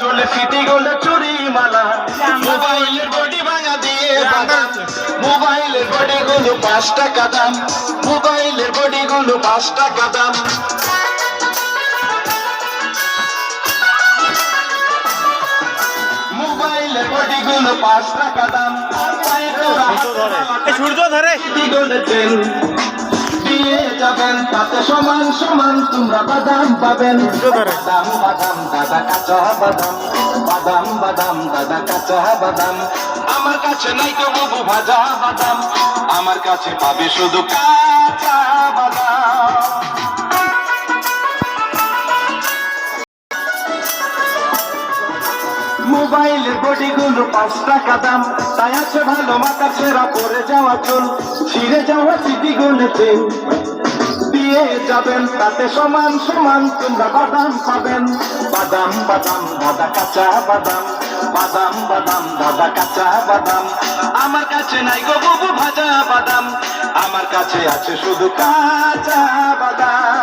চলে সিটি গোল্ডে চুরি মালা, মোবাইলের বডি ভাঙা দিয়ে বাদাম, মোবাইলের বডি গুলো 5 টাকা দাম, মোবাইলের বডি গুলো 5 টাকা দাম। মোবাইলের বডি গুলো 5 টাকা দাম। সূর্য ধরে সিটি গোল্ডে চেন দিয়ে যাবেন, তাতে সমান সমান তোমরা বাদাম পাবেন। বাদাম বাদাম দাদা কাঁচা বাদাম, বাদাম বাদাম দাদা কাঁচা বাদাম। আমার কাছে নাই তো বাবু ভাজা বাদাম, আমার কাছে পাবে শুধু কাঁচা বাদাম। মোবাইলের বডি গুলো 5 টাকা দাম, তাই আছে ভালো মাথা ছেঁড়া পরে যাওয়া চুল, ছিঁড়ে যাওয়া সিটি গোল্ডে দিয়ে যাবেন, তাতে সমান সমান তোমরা বাদাম পাবেন। বাদাম বাদাম দাদা কাঁচা বাদাম, বাদাম বাদাম দাদা কাঁচা বাদাম। আমার কাছে নাই গো বাবু ভাজা বাদাম, আমার কাছে আছে শুধু কাঁচা বাদাম।